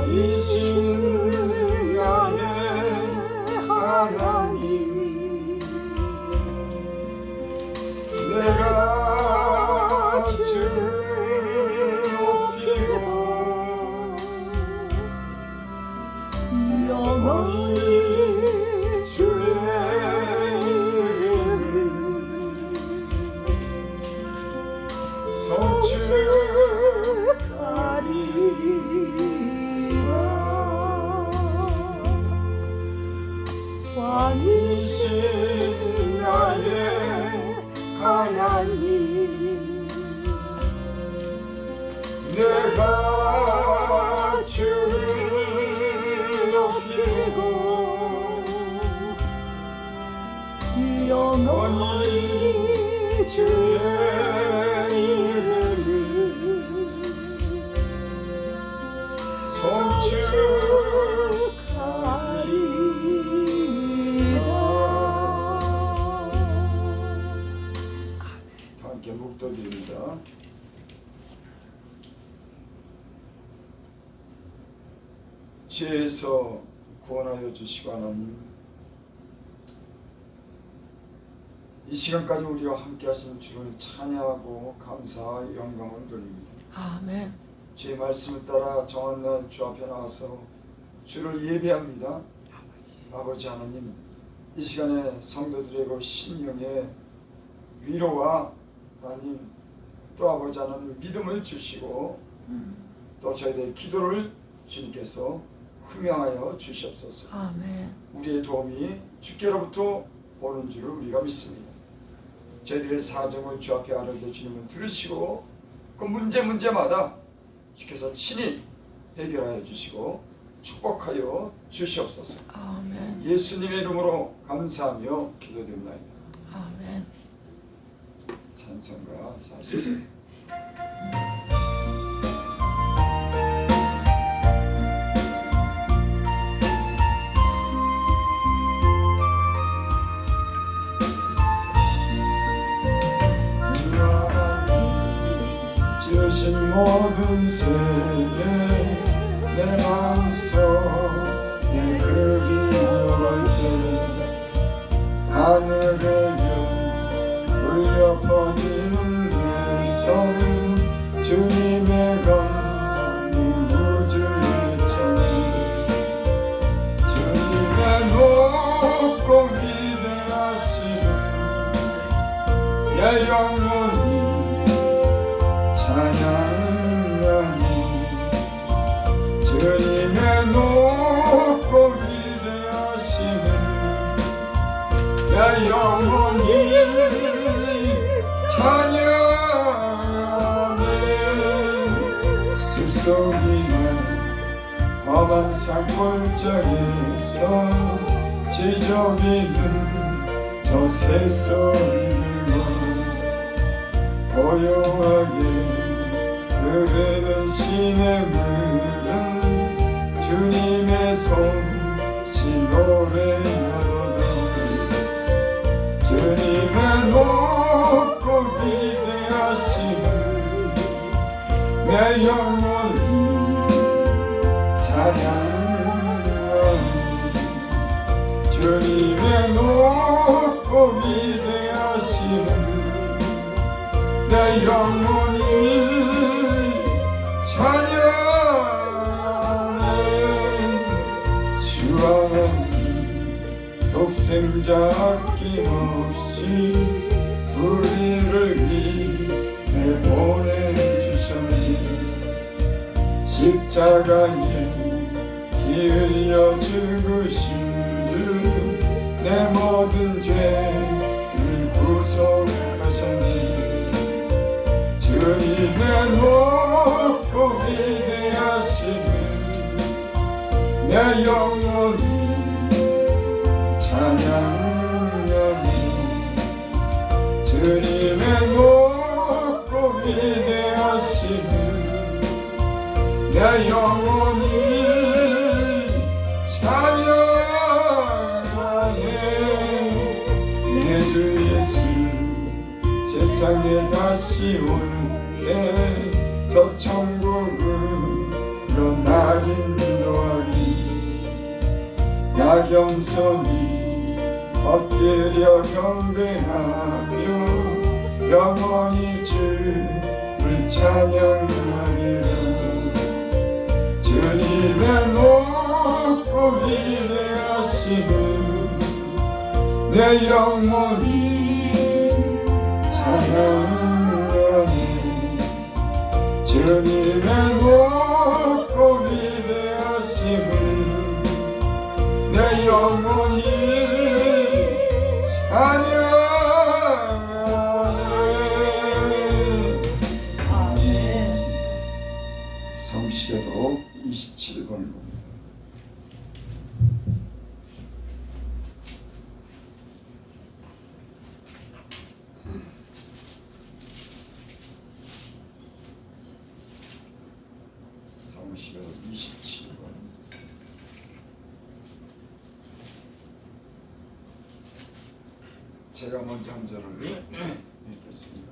왕이신 나의 하나님, 내가 주를 높이고 영원히 주의 이름을 송축하리라. 왕이신 나의 하나님, 내가 주를 높이고 영원히 주의 이름을 송축하리라. 함께 묵도드립니다. 죄에서 구원하여 주시고 하나님, 이 시간까지 우리와 함께 하신 주를 찬양하고 감사와 영광을 돌립니다. 아멘. 주의 말씀을 따라 정한 날 주 앞에 나와서 주를 예배합니다. 아버지 하나님, 이 시간에 성도들에게 신령의 위로와 하나님 또 아버지 하나님 믿음을 주시고 또 저희들의 기도를 주님께서 흠양하여 주시옵소서. 아멘. 우리의 도움이 주께로부터 오는 줄을 우리가 믿습니다. 저희들의 사정을 주 앞에 아뢰되 주님은 들으시고 그 문제마다 주께서 친히 해결하여 주시고 축복하여 주시옵소서. 아멘. 예수님의 이름으로 감사하며 기도드립니다. 아멘. 찬송가 40절. 주신 모든 세계 내 마음속에 그리울 때 하늘에 울려 퍼지는 내 손 주님의 건이 우주의 천지 주님의 높고 위대하시는 내 영혼이 찬양하니 주님의 높고 위대하심을 내 영혼이 찬양하네. 숲속이나 험한 산골짜기에서 지저귀는 저 새소리들과 고요하게 흐르는 시냇물은 주님의 솜씨 노래하도다. 주님의 높고 위대하심을 내 영혼이 찬양하니 주님의 높고 위대하심을 내 영혼이 찬양하네. 주 하나님 독생자 아낌없이 우리를 위해 보내주셨네. 십자가에 피 흘려 죽으신 주 내 모든 죄를 구속하셨네. 주님의 높고 위대하심을 내 영혼이 찬양하니 주님의 높고 위대하심을 내 영혼이 찬양하네. 내 주 예수 세상에 다시 올 때 저 천국으로 나 인도 나 겸손히 엎드려 경배하며 영원히 주를 찬양하리라. 주님의 높고 위대하심을 내 영혼이 찬양하네. 주님의 높고 위대하심을 내 영혼이 찬양하네. 아멘. 성시계도 27번. 성시계도 27번. 제가 먼저 한 절을 읽겠습니다.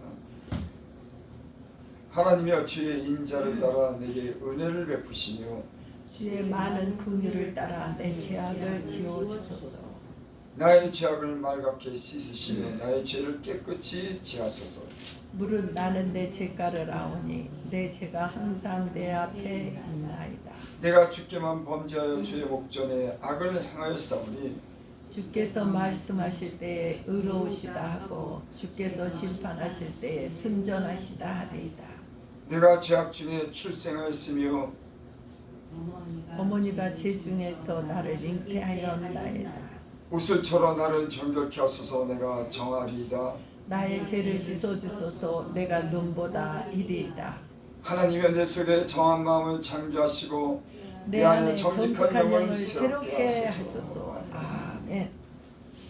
하나님이여 주의 인자를 따라 내게 은혜를 베푸시며 주의 많은 긍휼을 따라 내 죄악을 지워주소서. 나의 죄악을 말갛게 씻으시며 나의 죄를 깨끗이 지하소서. 물은 나는 내 죄가를 아오니 내 죄가 항상 내 앞에 있나이다. 내가 주께만 범죄하여 주의 목전에 악을 행하였사오니 주께서 말씀하실 때에 의로우시다 하고 주께서 심판하실 때에 순전하시다 하리이다. 내가 죄악 중에 출생하였으며 어머니가 제 중에서 나를 잉태하였나이다. 우슬처럼 나를 정결케 하소서. 내가 정하리이다. 나의 죄를 씻어주소서. 내가 눈보다 이리이다. 하나님의 내 속에 정한 마음을 창조하시고 내 안에 정직한 영을 새롭게 하소서. 아멘.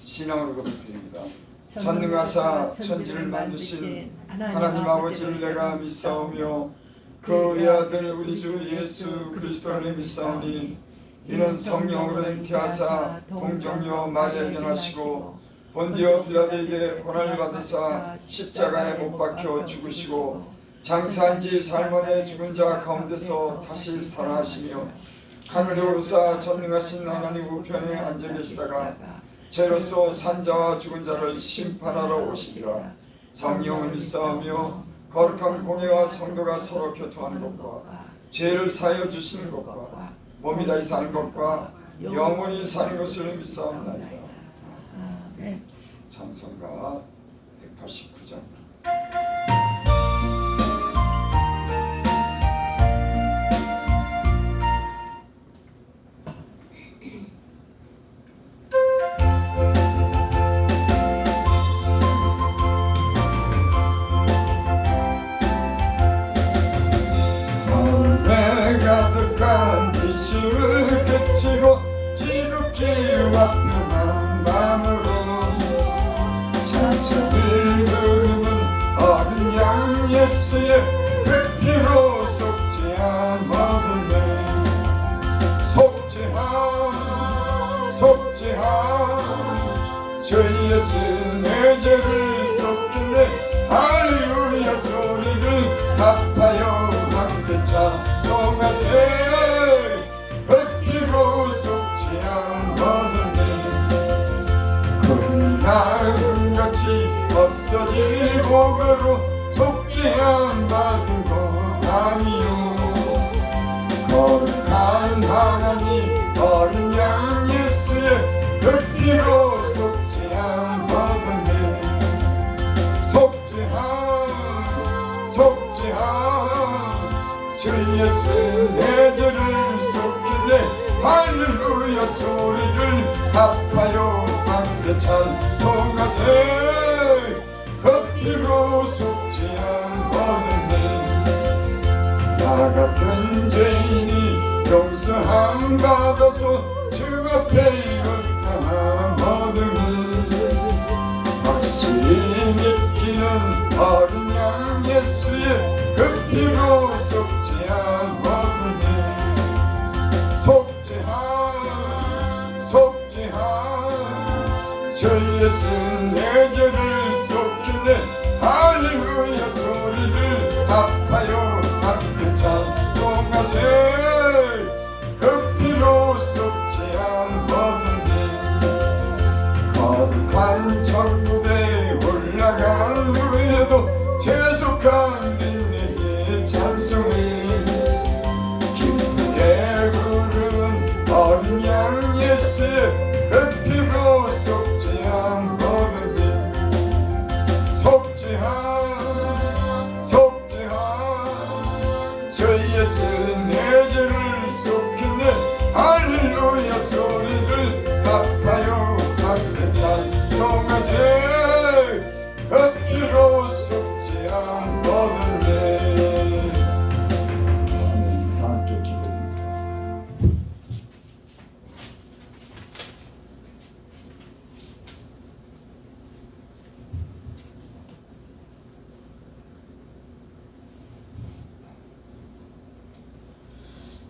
신앙으로 고백드립니다. 전능하사 천지를 만드신 하나님 아버지를 내가 믿사오며 그의 아들 우리 주 예수 그리스도를 믿사오니 이는 성령으로 잉태하사 동정녀 마리아에게 나시고 본디오 빌라도에게 고난을 받으사 십자가에 못 박혀 죽으시고 장사한 지 살만에 죽은 자 가운데서 다시 살아나시며 하늘에 오르사 전능하신 하나님 우편에 앉아 계시다가 죄로서 산자와 죽은 자를 심판하러 오시리라. 성령을 믿사오며 거룩한 공예와 성도가 서로 교통하는 것과 죄를 사하여 주시는 것과 몸이 다시 사는 것과 영원히 사는 것을 믿사옵나이다. 아멘. 찬송가 189장. 가득한 빛을 그치고 지극히 완벽한 마음으로 찬송을 부르는 어린 양 예수의 그 피로 속죄함 얻으네. 속죄함 주 예수 내 죄를 속했네. 할렐루야 소리를 아파요 함께 찬송하세. 흙기로 속죄함 얻으네. 금나은같이 없어질 복으로 속죄함 받은 것 아니요. 거룩한 하나님 어린 양 예수의 흙기로 속죄함 얻으네. 속죄함 주 예수 내 죄를 속히네. 할렐루야 소리를 아파요 함께 찬송하세. 그 피로 속죄함 얻으네. 나 같은 죄인이 용서함 받아서 주 앞에 옳다함 얻으니 확실히 믿기는 어린 양 예수의 그 피로 속죄함 얻으네. 속죄함 주 예수 내 죄를 속히네. 할렐루야 소리를 아파요 함께 찬송하세. 그 피로 속죄함 얻으네. 그래도 죄속한 내게 찬송해. 기쁘게 부르는 어린 양 예수의 그 피로 속죄함 거듭이 속죄함 저 예수 내 죄를 속히네. 할렐루야 소리를 갚아요 함께 찬송하세. 그 피로 속죄함 거듭이. 다 함께 기도드립니다.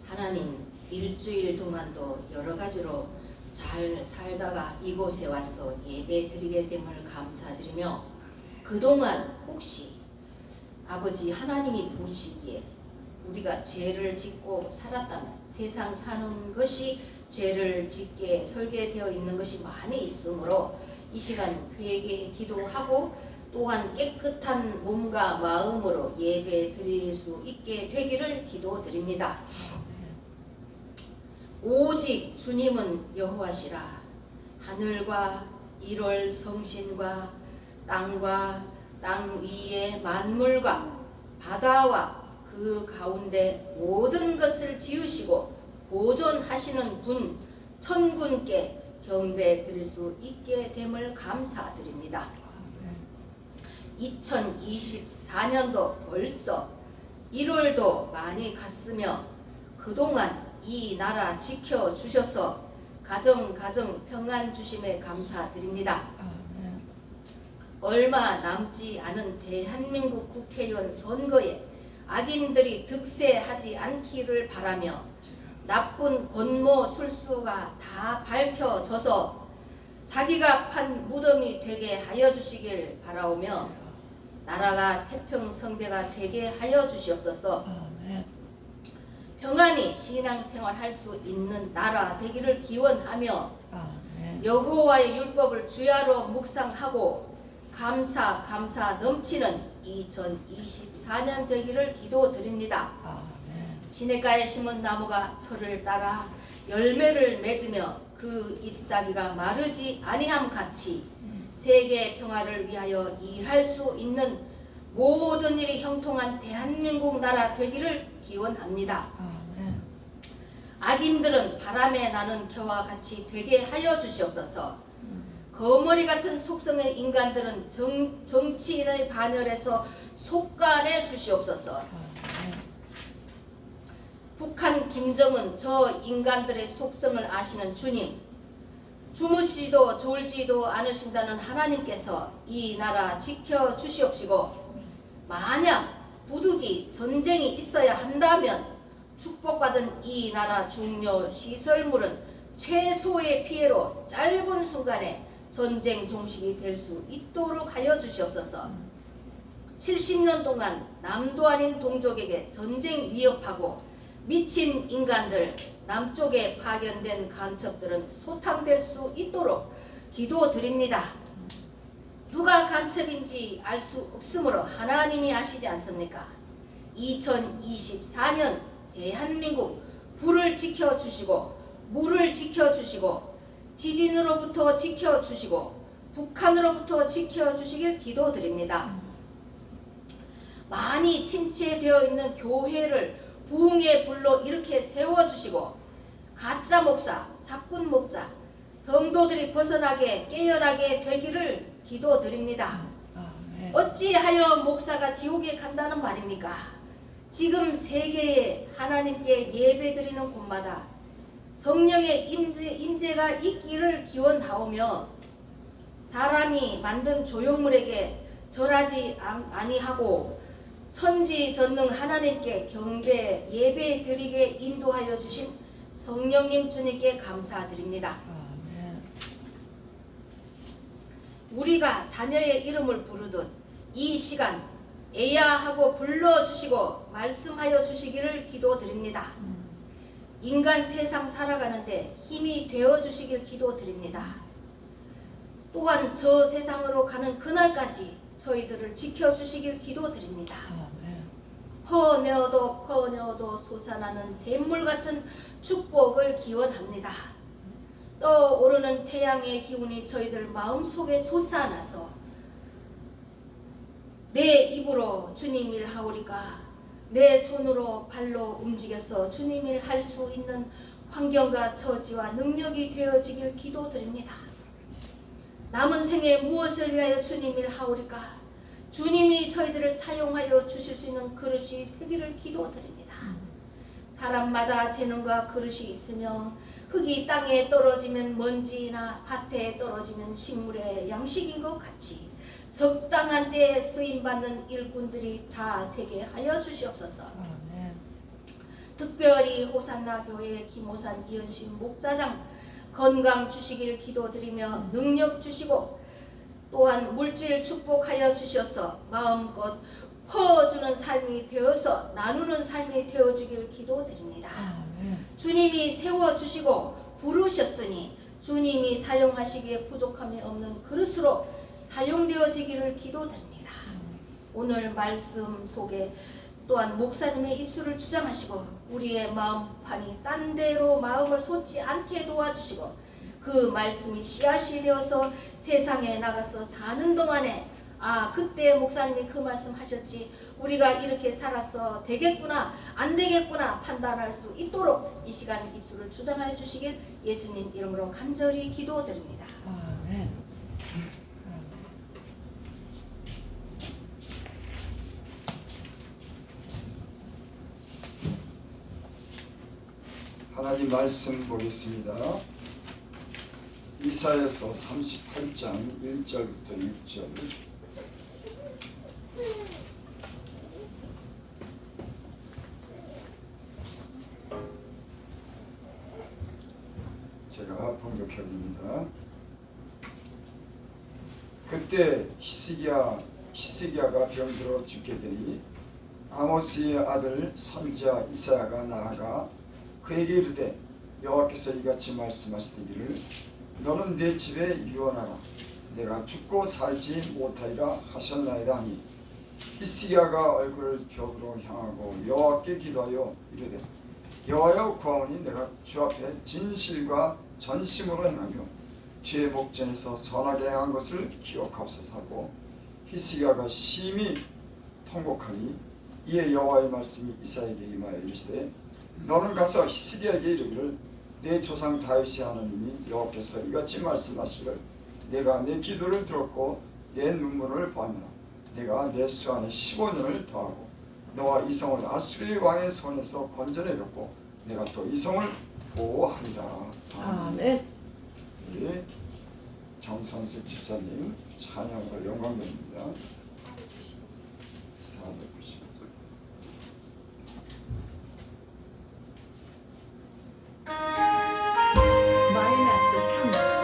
하나님, 일주일 동안도 여러 가지로 잘 살다가 이곳에 와서 예배 드리게 됨을 감사드리며, 그동안 혹시 아버지 하나님이 보시기에 우리가 죄를 짓고 살았다면, 세상 사는 것이 죄를 짓게 설계되어 있는 것이 많이 있으므로 이 시간 회개 기도하고 또한 깨끗한 몸과 마음으로 예배 드릴 수 있게 되기를 기도드립니다. 오직 주님은 여호와시라. 하늘과 1월 성신과 땅과 땅 위의 만물과 바다와 그 가운데 모든 것을 지으시고 보존하시는 분 천군께 경배 드릴 수 있게 됨을 감사드립니다. 2024년도 벌써 1월도 많이 갔으며 그동안 이 나라 지켜주셔서 가정 평안 주심에 감사드립니다. 얼마 남지 않은 대한민국 국회의원 선거에 악인들이 득세하지 않기를 바라며 나쁜 권모 술수가 다 밝혀져서 자기가 판 무덤이 되게 하여 주시길 바라오며 나라가 태평성대가 되게 하여 주시옵소서. 평안히 신앙생활 할 수 있는 나라 되기를 기원하며 여호와의 율법을 주야로 묵상하고 감사 넘치는 2024년 되기를 기도드립니다. 시냇가에 심은 나무가 철을 따라 열매를 맺으며 그 잎사귀가 마르지 아니함 같이 세계 평화를 위하여 일할 수 있는 모든 일이 형통한 대한민국 나라 되기를 기원합니다. 악인들은 바람에 나는 겨와 같이 되게 하여 주시옵소서. 거머리 같은 속성의 인간들은 정치인의 반열에서 속간해 주시옵소서. 북한 김정은 저 인간들의 속성을 아시는 주님, 주무시지도 졸지도 않으신다는 하나님께서 이 나라 지켜주시옵시고, 만약 부득이 전쟁이 있어야 한다면 축복받은 이 나라 중요 시설물은 최소의 피해로 짧은 순간에 전쟁 종식이 될 수 있도록 하여 주시옵소서. 70년 동안 남도 아닌 동족에게 전쟁 위협하고 미친 인간들, 남쪽에 파견된 간첩들은 소탕될 수 있도록 기도드립니다. 누가 간첩인지 알 수 없으므로 하나님이 아시지 않습니까? 2024년 대한민국 불을 지켜주시고 물을 지켜주시고 지진으로부터 지켜주시고 북한으로부터 지켜주시길 기도드립니다. 많이 침체되어 있는 교회를 부흥의 불로 이렇게 세워주시고 가짜 목사, 사꾼 목자, 성도들이 벗어나게 깨어나게 되기를 기도드립니다. 어찌하여 목사가 지옥에 간다는 말입니까? 지금 세계에 하나님께 예배드리는 곳마다 성령의 임재가 있기를 기원하오며 사람이 만든 조형물에게 절하지 아니하고 천지전능 하나님께 경배 예배드리게 인도하여 주신 성령님 주님께 감사드립니다. 우리가 자녀의 이름을 부르듯 이 시간 에야하고 불러주시고 말씀하여 주시기를 기도드립니다. 인간 세상 살아가는데 힘이 되어주시길 기도드립니다. 또한 저 세상으로 가는 그날까지 저희들을 지켜주시길 기도드립니다. 아멘. 퍼내어도 솟아나는 샘물 같은 축복을 기원합니다. 떠오르는 태양의 기운이 저희들 마음속에 솟아나서 내 입으로 주님 일 하오리까 내 손으로 발로 움직여서 주님 일 할 수 있는 환경과 처지와 능력이 되어지길 기도드립니다. 남은 생에 무엇을 위하여 주님 일 하오리까 주님이 저희들을 사용하여 주실 수 있는 그릇이 되기를 기도드립니다. 사람마다 재능과 그릇이 있으며 흙이 땅에 떨어지면 먼지나 밭에 떨어지면 식물의 양식인 것 같이 적당한 때에 쓰임받는 일꾼들이 다 되게 하여 주시옵소서. 아멘. 특별히 호산나 교회 김호산 이은신 목사장 건강 주시길 기도드리며 능력 주시고 또한 물질 축복하여 주셔서 마음껏 퍼주는 삶이 되어서 나누는 삶이 되어주길 기도드립니다. 아멘. 주님이 세워주시고 부르셨으니 주님이 사용하시기에 부족함이 없는 그릇으로 사용되어지기를 기도드립니다. 오늘 말씀 속에 또한 목사님의 입술을 주장하시고 우리의 마음판이 딴 데로 마음을 솟지 않게 도와주시고 그 말씀이 씨앗이 되어서 세상에 나가서 사는 동안에 그때 목사님이 그 말씀 하셨지 우리가 이렇게 살아서 되겠구나 안 되겠구나 판단할 수 있도록 이 시간 입술을 주장해 주시길 예수님 이름으로 간절히 기도드립니다. 아멘. 하나님 말씀 보겠습니다. 이사야서 38장 1절부터 6절. 제가 번역해드립니다. 그때 히스기야가 병들어 죽게 되니 아모스의 아들 선지자 이사야가 나아가 그에게 이르되 여호와께서 이같이 말씀하시기를 너는 내 집에 유언하라 내가 죽고 살지 못하리라 하셨나이다 하니 히스기야가 얼굴을 벽으로 향하고 여호와께 기도하여 이르되 여호와여 구하오니 내가 주 앞에 진실과 전심으로 행하며 주의 목전에서 선하게 행한 것을 기억하옵소서 하고 히스기야가 심히 통곡하니 이에 여호와의 말씀이 이사야에게 임하여 이르시되 너는 가서 히스기야에게 이르기를 내 조상 다윗의 하나님이 여호와께서 이같이 말씀하시기를 내가 내 기도를 들었고 내 눈물을 보았노라 내가 내 수 안에 15년을 더하고 너와 이 성을 아수리 왕의 손에서 건져내렸고 내가 또 이 성을 보호하리라. 아멘. 예, 정선수 집사님 찬양으로 영광드립니다. 490. 마이너스 3.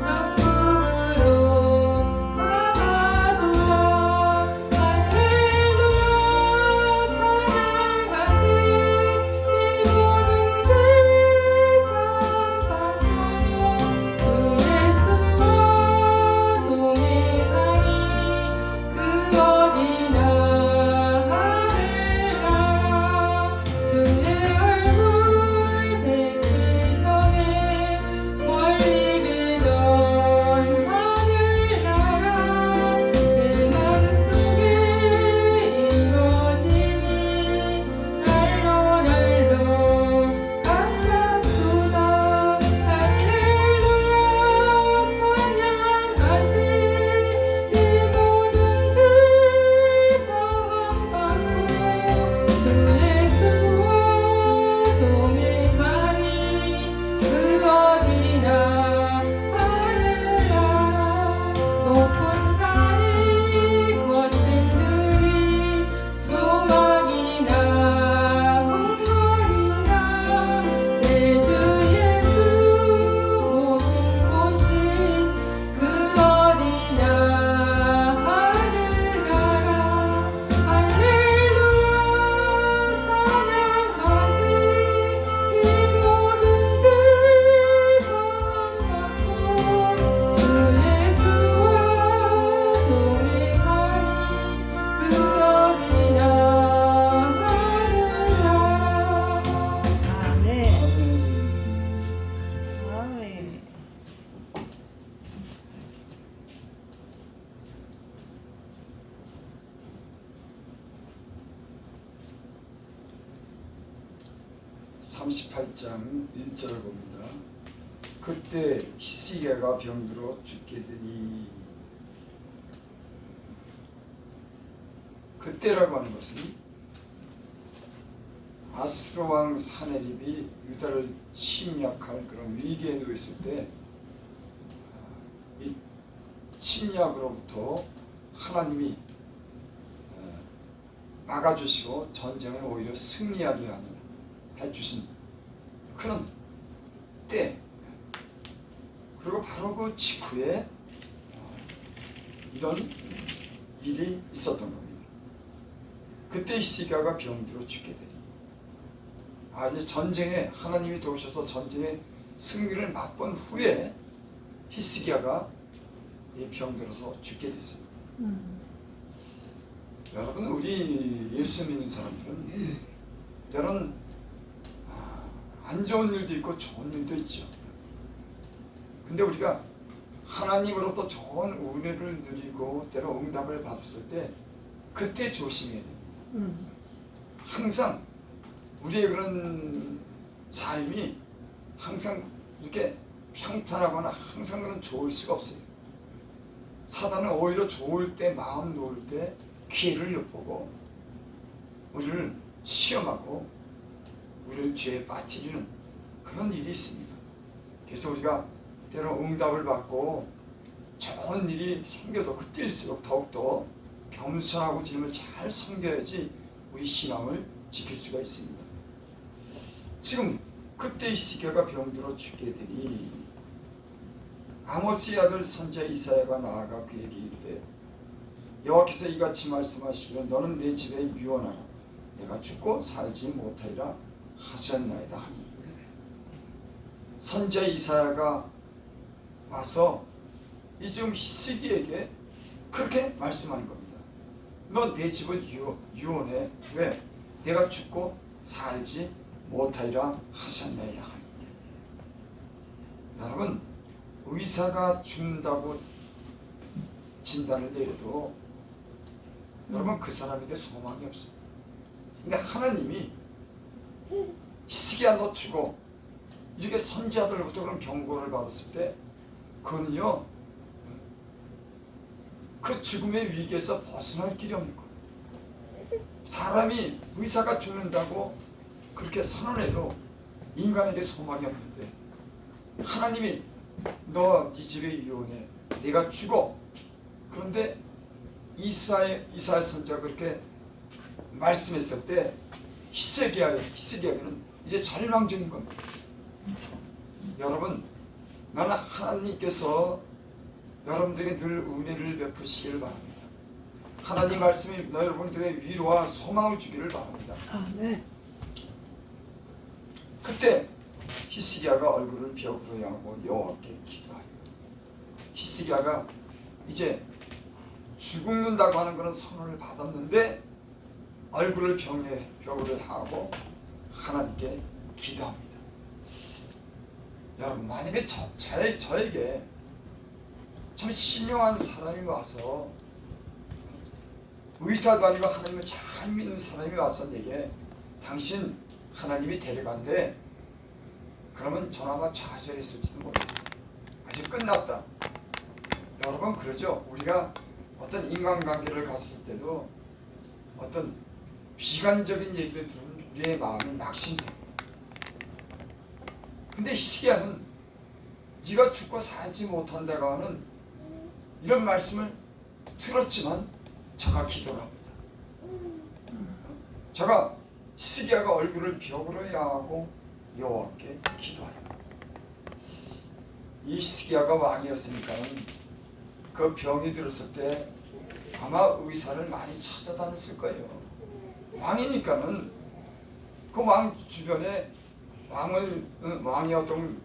정금은 38장 1절을 봅니다. 그때 히스기야가 병들어 죽게 되니, 그때라고 하는 것은 아스로 왕 사네립이 유다를 침략할 그런 위기에 놓였을 때 이 침략으로부터 하나님이 막아주시고 전쟁을 오히려 승리하게 해주신 그런 때, 그리고 바로 그 직후에 이런 일이 있었던 겁니다. 그때 히스기야가 병들어 죽게 되니, 이제 전쟁에 하나님이 도우셔서 전쟁에 승리를 맛본 후에 히스기야가 병들어서 죽게 됐습니다. 여러분, 우리 예수 믿는 사람들은 때론 안 좋은 일도 있고 좋은 일도 있죠. 근데 우리가 하나님으로부터 좋은 은혜를 누리고 때로 응답을 받았을 때 그때 조심해야 됩니다. 항상 우리의 그런 삶이 항상 이렇게 평탄하거나 항상 그런 좋을 수가 없어요. 사단은 오히려 좋을 때, 마음 놓을 때 기회를 엿보고 우리를 시험하고 우리를 죄에 빠뜨리는 그런 일이 있습니다. 그래서 우리가 때로 응답을 받고 좋은 일이 생겨도 그때일수록 더욱더 겸손하고 주님을 잘 섬겨야지 우리 신앙을 지킬 수가 있습니다. 지금 그때 히스기야가 병들어 죽게 되니 아모스의 아들 선지자 이사야가 나아가 그에게 이르되, 여호와께서 이같이 말씀하시기를 너는 내 집에 유언하라. 내가 죽고 살지 못하리라 하셨나이다 하니, 선지자 이사야가 와서 이 지금 히스기야에게 그렇게 말씀하는 겁니다. 너 내 집을 유언해. 왜? 내가 죽고 살지 못하리라 하셨나이다 하니. 여러분, 의사가 죽는다고 진단을 내려도 여러분 그 사람에게 소망이 없어요. 근데 하나님이 히스기야 너 죽어, 이렇게 선지자들로부터 그런 경고를 받았을 때 그건요, 그 죽음의 위기에서 벗어날 길이 없는 거예요. 사람이 의사가 죽는다고 그렇게 선언해도 인간에게 소망이 없는데 하나님이 너 네 집에 유언해. 내가 죽어. 그런데 이사야 선지자가 그렇게 말씀했을 때 히스기야는 이제 절망적인 겁니다. 여러분, 나는 하나님께서 여러분들에게 늘 은혜를 베푸시기를 바랍니다. 하나님 말씀이 여러분들의 위로와 소망을 주기를 바랍니다. 네. 그때 히스기야가 얼굴을 벽으로 향하고 여호와께 기도하여, 히스기야가 이제 죽는다고 하는 그런 선언을 받았는데 얼굴을 벽으로 향하고 하나님께 기도합니다. 여러분, 만약에 저에게 참 신령한 사람이 와서, 의사도 아니고 하나님을 잘 믿는 사람이 와서 내게 당신 하나님이 데려간대, 그러면 저는 아마 좌절했을지도 모르겠어요. 아직 끝났다. 여러분, 그러죠. 우리가 어떤 인간관계를 가졌을 때도 어떤 비관적인 얘기를 들으면 우리의 마음이 낙심돼요. 근데 히스기야는 네가 죽고 살지 못한다고 하는 이런 말씀을 들었지만 저가 기도를 합니다. 저가 히스기야가 얼굴을 벽으로 향하고 여호와께 기도하여, 이 히스기야가 왕이었으니까는 그 병이 들었을 때 아마 의사를 많이 찾아다녔을 거예요. 왕이니까는 그 왕 주변에 왕의 어떤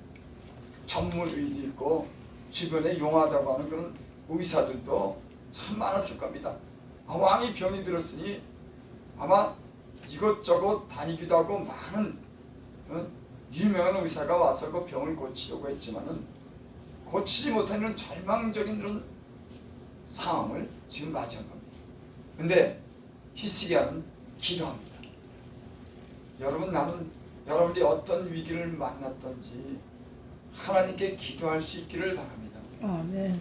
전문 의도 있고 주변에 용하다고 하는 그런 의사들도 참 많았을 겁니다. 왕이 병이 들었으니 아마 이것저것 다니기도 하고 많은 유명한 의사가 와서 그 병을 고치려고 했지만은 고치지 못하는 절망적인 그런 상황을 지금 맞이한 겁니다. 근데 히스기야는 기도합니다. 여러분, 나는 여러분이 어떤 위기를 만났던지 하나님께 기도할 수 있기를 바랍니다. 아멘.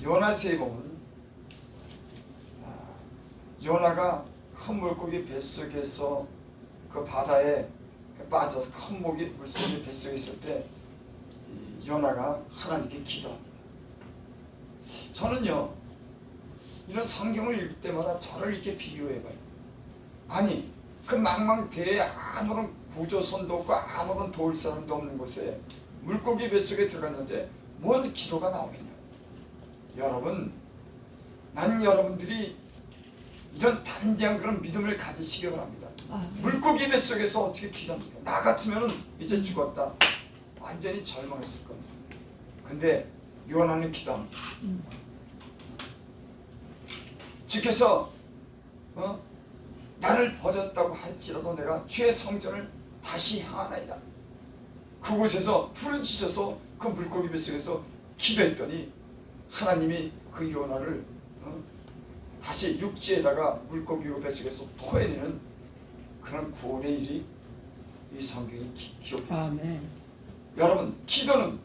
요나서에 보면 요나가 큰 물고기 뱃속에서 그 바다에 빠져서 큰 물고기 뱃속에 있을 때 요나가 하나님께 기도합니다. 저는요 이런 성경을 읽을 때마다 저를 이렇게 비교해봐요. 아니 그 망망대해에 아무런 구조선도 없고 아무런 도울 사람도 없는 곳에 물고기 뱃속에 들어갔는데 뭔 기도가 나오겠냐. 여러분, 난 여러분들이 이런 담대한 그런 믿음을 가지시기 바랍니다. 물고기 뱃속에서 어떻게 기도합니까? 나 같으면 이제 죽었다, 완전히 절망했을 겁니다. 근데 요나는 기도합니다. 주께서 나를 버렸다고 할지라도 내가 주의 성전을 다시 향하나이다. 그곳에서 부르짖어서 그 물고기 뱃속에서 기도했더니 하나님이 그 요나를 다시 육지에다가 물고기 뱃속에서 토해내는 그런 구원의 일이 이 성경이 기록했습니다. 아멘. 여러분, 기도는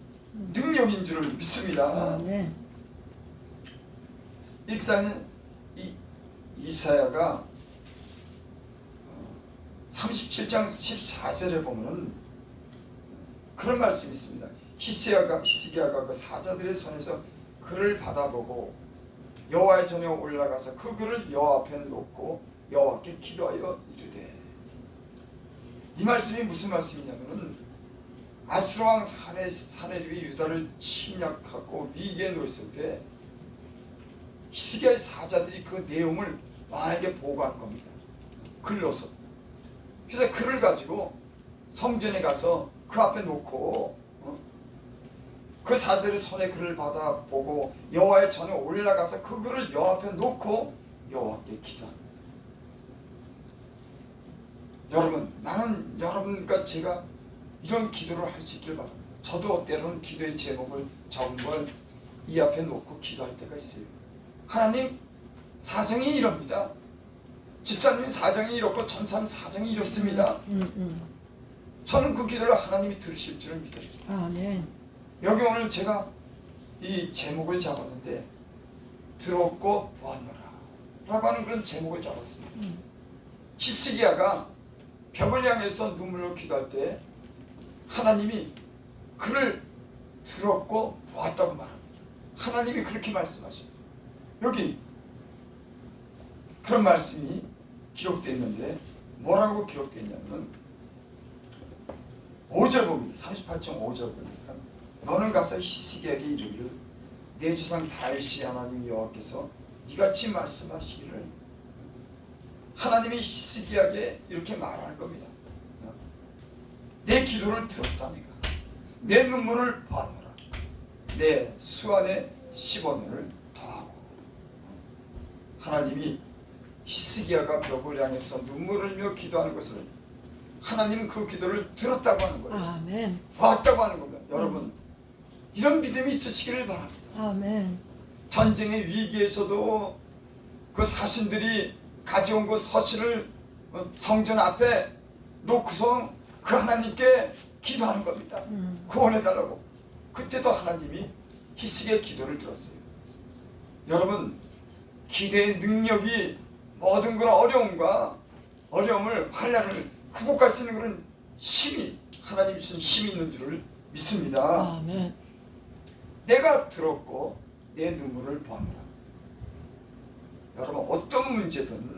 능력인 줄을 믿습니다. 아멘. 일단은 이사야가 37장 14절에 보면은 그런 말씀이 있습니다. 히스기야가 그 사자들의 손에서 글을 받아보고 여호와의 전에 올라가서 그 글을 여호와 앞에 놓고 여호와께 기도하여 이르되. 이 말씀이 무슨 말씀이냐면은 아스로 왕 사네립이 유다를 침략하고 위기에 놓였을 때 히스기야의 사자들이 그 내용을 왕에게 보고한 겁니다. 글로서. 그래서 글을 가지고 성전에 가서 그 앞에 놓고 그 사자들의 손에 글을 받아보고 여호와의 전에 올라가서 그 글을 여호와 앞에 놓고 여호와께 기도합니다. 여러분, 나는 여러분과 제가 이런 기도를 할 수 있길 바랍니다. 저도 때로는 기도의 제목을 적은 걸 이 앞에 놓고 기도할 때가 있어요. 하나님, 사정이 이럽니다. 집사님 사정이 이렇고 전사님 사정이 이렇습니다. 저는 그 기도를 하나님이 들으실 줄을 믿어요. 아멘. 여기 오늘 제가 이 제목을 잡았는데 들었고 보았노라 라고 하는 그런 제목을 잡았습니다. 히스기야가 벽을 향해서 눈물로 기도할 때 하나님이 그를 들었고 보았다고 말합니다. 하나님이 그렇게 말씀하셔요. 여기 그런 말씀이 기록되어 있는데 뭐라고 기록되어 있냐면 5절 봅니다. 38장 5절 보니까 너는 가서 히스기야에게 이르기를 내 조상 다윗이 하나님 여호와께서 이같이 말씀하시기를. 하나님이 히스기야에게 이렇게 말할 겁니다. 내 기도를 들었다니까. 내 눈물을 보았노라. 내 수완에 15년을 더하고. 하나님이 히스기야가 벽을 향해서 눈물을 흘며 기도하는 것을 하나님은 그 기도를 들었다고 하는 거예요. 아멘. 보았다고 하는 겁니다. 여러분, 이런 믿음이 있으시기를 바랍니다. 아멘. 전쟁의 위기에서도 그 사신들이 가져온 그 서신을 성전 앞에 놓고서 그 하나님께 기도하는 겁니다. 구원해달라고. 그때도 하나님이 히스기야의 기도를 들었어요. 여러분, 기도의 능력이 모든 그런 어려움을 환난을 극복할 수 있는 그런 힘이, 하나님이 주신 힘이 있는 줄을 믿습니다. 아멘. 내가 들었고 내 눈물을 보았노라. 여러분, 어떤 문제든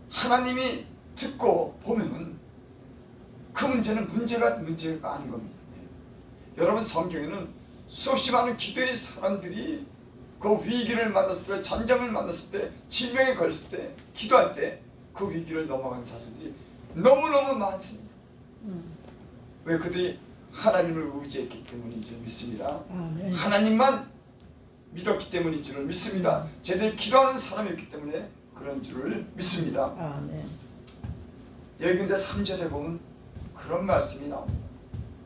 하나님이 듣고 보면은 그 문제는 문제가 아닌 겁니다. 여러분, 성경에는 수없이 많은 기도의 사람들이 그 위기를 만났을 때, 전쟁을 만났을 때, 질병에 걸렸을 때, 기도할 때 그 위기를 넘어간 사람들이 너무너무 많습니다. 왜? 그들이 하나님을 의지했기 때문인 줄 믿습니다. 아멘. 하나님만 믿었기 때문인 줄을 믿습니다. 저희들이 기도하는 사람이었기 때문에 그런 줄을 믿습니다. 아멘. 여기 근데 3절에 보면 그런 말씀이 나옵니다.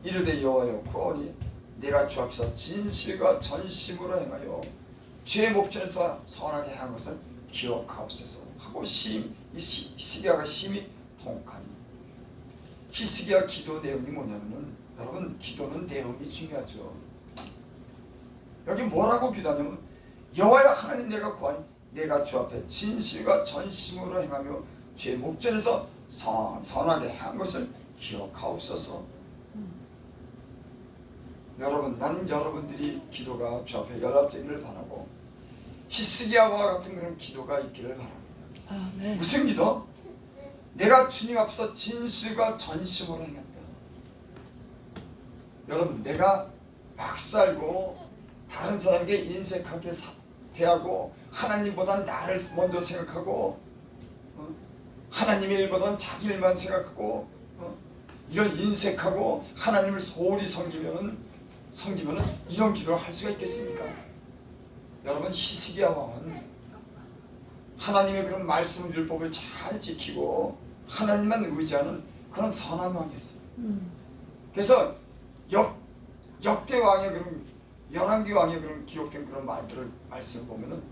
이르되 여호와여 구하오니 내가 주 앞에서 진실과 전심으로 행하여 주의 목전에서 선하게 행한 것을 기억하옵소서 하고 히스기야가 심히 통하니. 히스기야 기도 내용이 뭐냐면은, 여러분, 기도는 내용이 중요하죠. 여기 뭐라고 기도하냐면, 여호와여 하나님 내가 구하니 내가 주 앞에 진실과 전심으로 행하며 주의 목전에서 선하게 행한 것을 기억하옵소서. 여러분, 나는 여러분들이 기도가 주 앞에 연락되기를 바라고, 히스기야와 같은 그런 기도가 있기를 바랍니다. 아멘. 무슨 기도? 내가 주님 앞에서 진실과 전심으로 행했다. 여러분, 내가 막 살고 다른 사람에게 인색하게 대하고 하나님보다는 나를 먼저 생각하고 하나님의 일보다는 자기 일만 생각하고 이런 인색하고 하나님을 소홀히 섬기면은 이런 기도를 할 수가 있겠습니까? 여러분, 히스기야 왕은 하나님의 그런 말씀 율법을 잘 지키고 하나님만 의지하는 그런 선한 왕이었어요. 그래서 역대 왕의 그런 열왕기 왕의 그런 기록된 그런 말씀을 보면은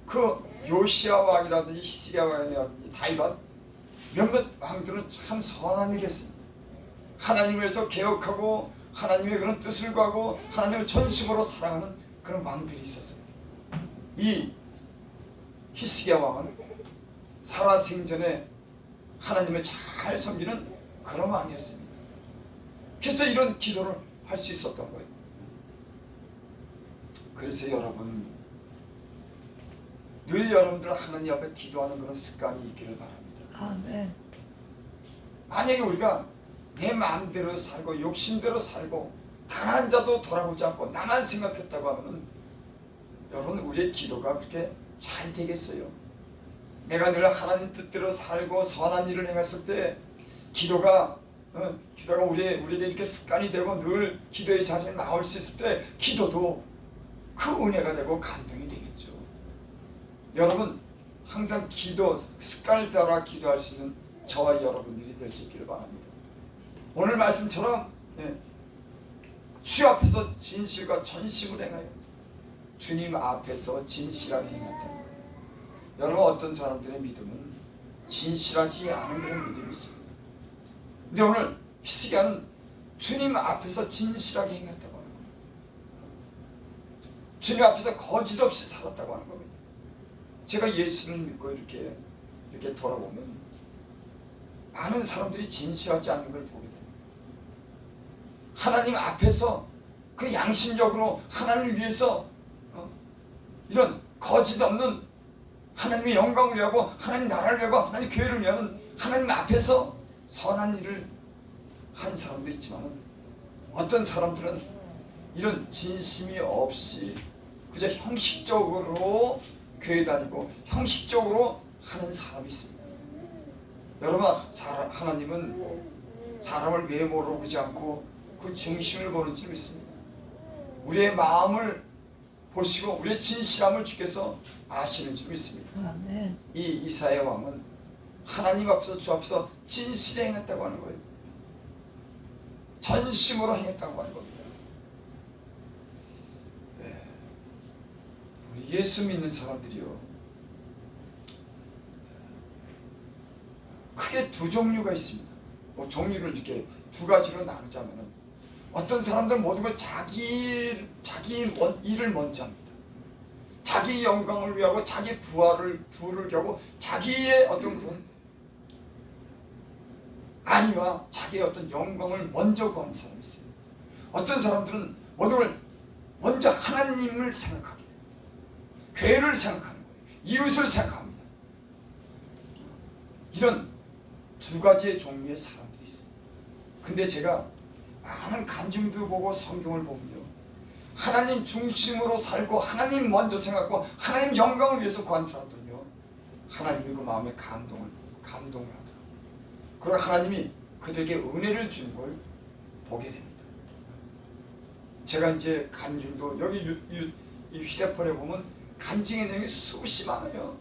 그 요시야 왕이라든지 히스기야 왕이라든지 다윗 몇몇 왕들은 참 선한 일을 했습니다. 하나님을 위해서 개혁하고 하나님의 그런 뜻을 구하고 하나님을 전심으로 사랑하는 그런 왕들이 있었어요. 이 히스기야 왕은 살아생전에 하나님을 잘 섬기는 그런 왕이었습니다. 그래서 이런 기도를 할 수 있었던 거예요. 그래서 여러분, 늘 여러분들 하나님 앞에 기도하는 그런 습관이 있기를 바랍니다. 아멘. 만약에 우리가 내 마음대로 살고 욕심대로 살고 가난한 자도 돌아보지 않고 나만 생각했다고 하면 여러분, 우리의 기도가 그렇게 잘 되겠어요? 내가 늘 하나님 뜻대로 살고 선한 일을 행했을 때 기도가 우리에게 이렇게 습관이 되고 늘 기도의 자리에 나올 수 있을 때 기도도 그 은혜가 되고 감동이 되겠죠. 여러분, 항상 기도 습관을 따라 기도할 수 있는 저와 여러분들이 될 수 있기를 바랍니다. 오늘 말씀처럼 주 앞에서 진실과 전심을 행하여 주님 앞에서 진실하게 행했다. 여러분, 어떤 사람들의 믿음은 진실하지 않은 그런 믿음이 있습니다. 근데 오늘 히스기야는 주님 앞에서 진실하게 행했다고 하는 겁니다. 주님 앞에서 거짓 없이 살았다고 하는 겁니다. 제가 예수를 믿고 이렇게 돌아보면 많은 사람들이 진실하지 않는 걸 보게 됩니다. 하나님 앞에서 그 양심적으로 하나님을 위해서 이런 거짓 없는 하나님의 영광을 위하고 하나님 나라를 위하고 하나님 교회를 위하는 하나님 앞에서 선한 일을 한 사람도 있지만 어떤 사람들은 이런 진심이 없이 그저 형식적으로 교회 다니고 형식적으로 하는 사람이 있습니다. 여러분, 하나님은 사람을 외모로 보지 않고 그 중심을 보는 줄 믿습니다. 우리의 마음을 보시고 우리의 진실함을 주께서 아시는 줄 믿습니다. 아멘. 이 이사야 왕은 하나님 앞에서 주 앞에서 진실히 행했다고 하는 거예요. 전심으로 행했다고 하는 겁니다. 우리 예수 믿는 사람들이요, 크게 두 종류가 있습니다. 종류를 이렇게 두 가지로 나누자면은, 어떤 사람들은 모든 걸 자기 일을 먼저 합니다. 자기 영광을 위하고 자기 부를 위하고 자기의 어떤 그런 안위와 자기의 어떤 영광을 먼저 구하는 사람이 있어요. 어떤 사람들은 모든 걸 먼저 하나님을 생각하게 돼요. 교회를 생각하는 거예요. 이웃을 생각합니다. 이런 두 가지의 종류의 사람들이 있어요. 근데 제가 많은 간증도 보고 성경을 보면요, 하나님 중심으로 살고 하나님 먼저 생각하고 하나님 영광을 위해서 구하는 사람들은요, 하나님이 그 마음에 감동을 하더라고요. 그리고 하나님이 그들에게 은혜를 주는 걸 보게 됩니다. 제가 이제 간증도 여기 이 휴대폰에 보면 간증의 내용이 수없이 많아요.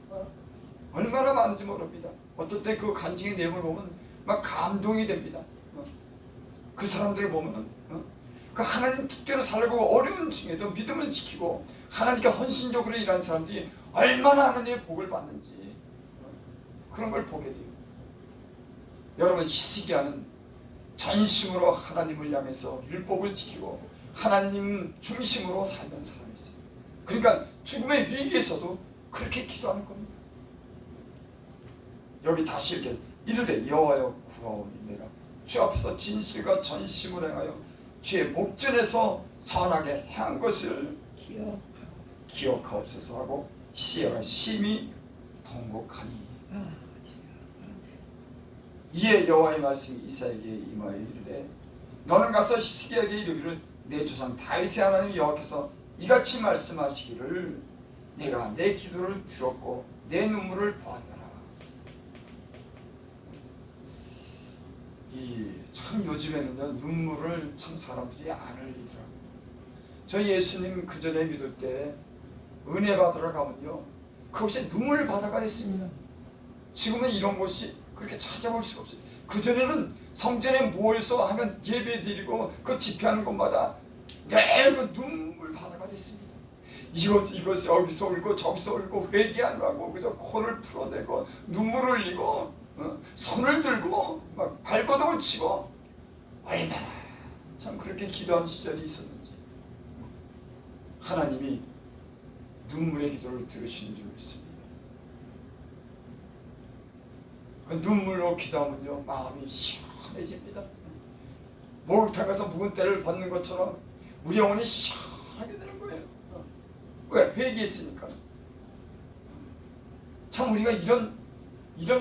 얼마나 많은지 모릅니다. 어떨 때 그 간증의 내용을 보면 막 감동이 됩니다. 그 사람들을 보면 그 하나님 뜻대로 살고 어려운 중에도 믿음을 지키고 하나님께 헌신적으로 일하는 사람들이 얼마나 하나님의 복을 받는지 그런 걸 보게 돼요. 여러분, 히스기야는 전심으로 하나님을 향해서 율법을 지키고 하나님 중심으로 살던 사람이었어요. 그러니까 죽음의 위기에서도 그렇게 기도하는 겁니다. 여기 다시 이렇게 이르되 여호와여 구하오니 내가 주 앞에서 진실과 전심을 행하여 주의 목전에서 선하게 행한 것을 기억하옵소서 하고 시야가 심히 통곡하니 이에 여호와의 말씀이 이사야에게 임하여 이르되 너는 가서 히스기야에게 이르기를 내 조상 다윗의 하나님 여호와께서 이같이 말씀하시기를 내가 내 기도를 들었고 내 눈물을 보았노라. 참 요즘에는요 눈물을 참 사람들이 안 흘리더라고요. 저 예수님 그 전에 믿을 때 은혜 받으러 가면요 그곳이 눈물 바다가 됐습니다. 지금은 이런 곳이 그렇게 찾아볼 수가 없어요. 그 전에는 성전에 모여서 하면 예배 드리고 그 집회하는 곳마다 늘 눈물 바다가 됐습니다. 이것 여기서 울고 저기서 울고 회개하려고 그저 코를 풀어대고 눈물을 흘리고 손을 들고 막 발버둥을 치고 얼마나 참 그렇게 기도한 시절이 있었는지 하나님이 눈물의 기도를 들으시는 줄 믿습니다. 그 눈물로 기도하면요 마음이 시원해집니다. 목욕탕 가서 묵은 때를 벗는 것처럼 우리 영혼이 시원하게 되는 거예요. 왜? 회개했으니까. 참 우리가 이런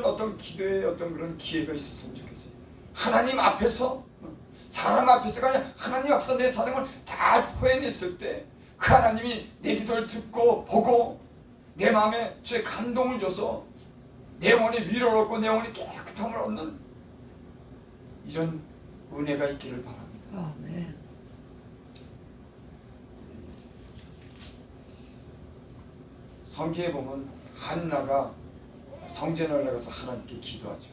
어떤 기도의 어떤 그런 기회가 있었으면 좋겠어요. 하나님 앞에서 사람 앞에서가 아니라 하나님 앞에서 내 사정을 다 토해냈을 때 그 하나님이 내 기도를 듣고 보고 내 마음에 주의 감동을 줘서 내 영혼이 위로를 얻고 내 영혼이 깨끗함을 얻는 이런 은혜가 있기를 바랍니다. 아멘. 성경에 보면 한나가 성전에 올라가서 하나님께 기도하죠.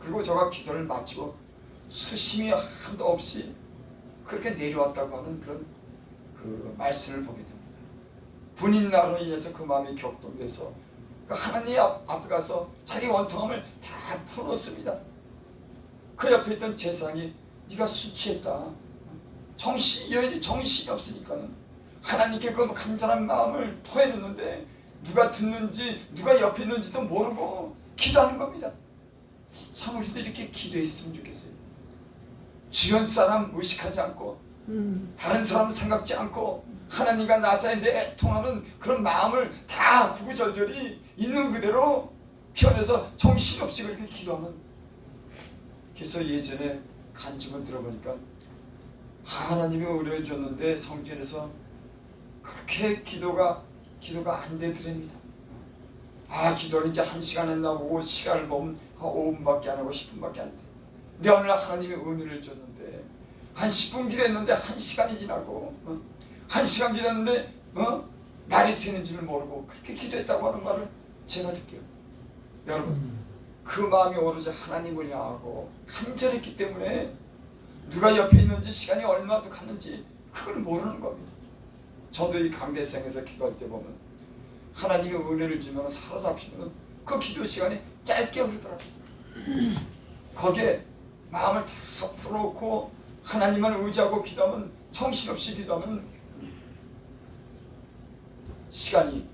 그리고 저가 기도를 마치고 수심이 한도 없이 그렇게 내려왔다고 하는 그런 그 말씀을 보게 됩니다. 분인나로 인해서 그 마음이 격동돼서 하나님 앞에 가서 자기 원통함을 다 풀어놓습니다. 그 옆에 있던 제사장이 네가 술 취했다. 여인이 정신이 없으니까는 하나님께 그 간절한 마음을 토해놓는데 누가 듣는지 누가 옆에 있는지도 모르고 기도하는 겁니다. 참 우리도 이렇게 기도했으면 좋겠어요. 주변 사람 의식하지 않고 다른 사람 생각지 않고 하나님과 나 사이에 내통하는 그런 마음을 다 구구절절히 있는 그대로 표현해서 정신없이 그렇게 기도하는. 그래서 예전에 간증을 들어보니까 하나님이 은혜를 줬는데 성전에서 그렇게 기도가 안 되더랍니다. 기도를 이제 1시간 했나 보고 시간을 보면 5분밖에 안 하고 10분밖에 안 돼. 근데 어느 날 하나님이 은혜를 줬는데 한 10분 기도했는데 1시간이 지나고 1시간 기도했는데 날이 새는 줄을 모르고 그렇게 기도했다고 하는 말을 제가 듣게요. 여러분 그 마음이 오로지 하나님을 향하고 간절했기 때문에 누가 옆에 있는지 시간이 얼마나 갔는지 그걸 모르는 겁니다. 저도 이 강대상에서 기도할 때 보면 하나님이 은혜를 주면 사로잡히면 그 기도 시간이 짧게 흐르더라고요. 거기에 마음을 다 풀어놓고 하나님만 의지하고 기도하면 정신없이 기도하면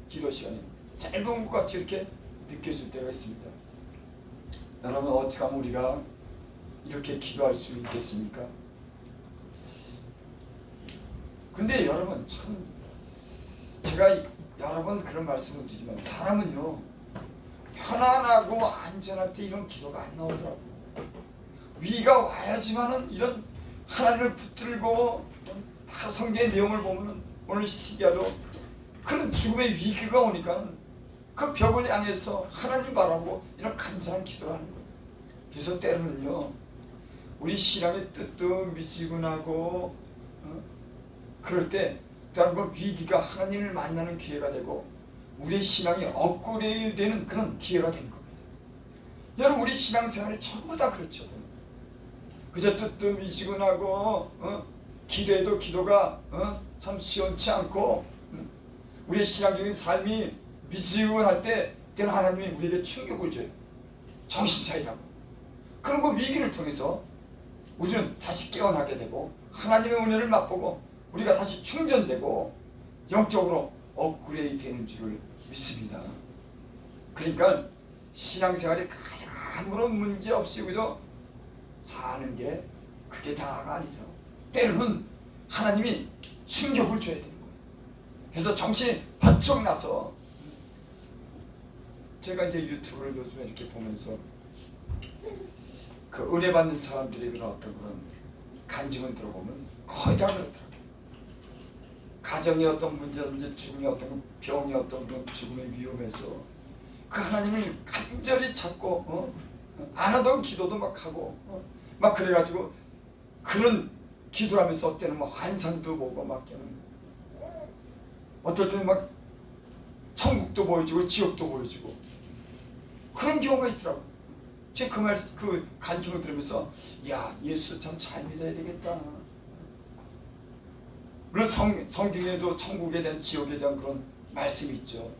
기도 시간이 짧은 것 같이 이렇게 느껴질 때가 있습니다. 여러분 어떻게 하면 우리가 이렇게 기도할 수 있겠습니까? 근데 여러분 참 제가 여러 번 그런 말씀을 드리지만 사람은요 편안하고 안전할 때 이런 기도가 안 나오더라고요. 위기가 와야지만은 이런 하나님을 붙들고 다 성경의 내용을 보면은 오늘 시기야도 그런 죽음의 위기가 오니까 그 벽을 향해서 하나님 바라고 이런 간절한 기도를 하는 거예요. 그래서 때로는요 우리 신앙이 뜨뜻미지근하고 그럴 때 그 위기가 하나님을 만나는 기회가 되고 우리의 신앙이 업그레이드되는 그런 기회가 된 겁니다. 여러분 우리 신앙생활이 전부 다 그렇죠. 그저 뜨뜻미지근하고 기도해도 기도가 참 시원치 않고 우리의 신앙적인 삶이 미지근할 때 때는 하나님이 우리에게 충격을 줘요. 정신 차리라고. 그런 그 위기를 통해서 우리는 다시 깨어나게 되고 하나님의 은혜를 맛보고 우리가 다시 충전되고 영적으로 업그레이드 되는 줄을 믿습니다. 그러니까 신앙생활이 가장 아무런 문제 없이 그저 사는 게 그게 다가 아니죠. 때로는 하나님이 충격을 줘야 되는 거예요. 그래서 정신이 번쩍 나서 제가 이제 유튜브를 요즘에 이렇게 보면서 그 은혜 받는 사람들이 그런 어떤 그런 간증을 들어보면 거의 다 그렇더라고요. 가정의 어떤 문제든지 죽음의 어떤 병의 어떤 그런 죽음의 위험에서 그 하나님을 간절히 찾고 안 하던 기도도 막 하고 막 그래가지고 그런 기도를 하면서 어때는 뭐 환상도 보고 막 어떨 때는 막 천국도 보여주고 지옥도 보여주고 그런 경우가 있더라고요. 제가 그 간증을 들으면서 야, 예수 참 잘 믿어야 되겠다. 물론 성경에도 천국에 대한 지옥에 대한 그런 말씀이 있죠.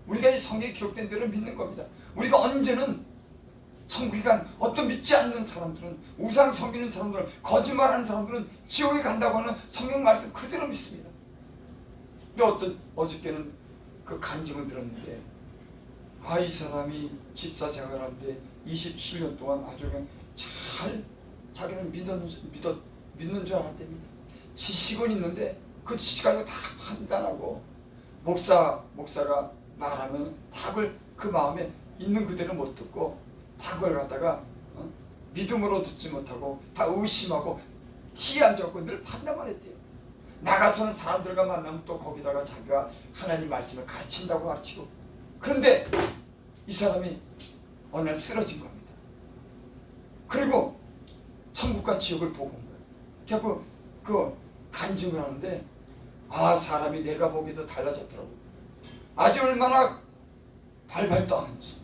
우리가 이 성경에 기록된 대로 믿는 겁니다. 우리가 언제는 천국에 간 어떤 믿지 않는 사람들은 우상 섬기는 사람들은 거짓말하는 사람들은 지옥에 간다고 하는 성경 말씀 그대로 믿습니다. 근데 어저께는 그 간증을 들었는데 이 사람이 집사 생활하는데 27년 동안 아주 그냥 잘 자기는 믿는 줄 알았답니다. 지식은 있는데 그 지식 가지고 다 판단하고 목사가 말하면 답을 그 마음에 있는 그대로 못 듣고 답을 갖다가 믿음으로 듣지 못하고 다 의심하고 티 안 잡고 늘 판단만 했대요. 나가서는 사람들과 만나면 또 거기다가 자기가 하나님 말씀을 가르친다고 가르치고 그런데 이 사람이 어느 날 쓰러진 겁니다. 그리고 천국과 지옥을 보고 온 거예요. 결국 그 간증을 하는데 사람이 내가 보기에도 달라졌더라고요. 아주 얼마나 발발 떠는지.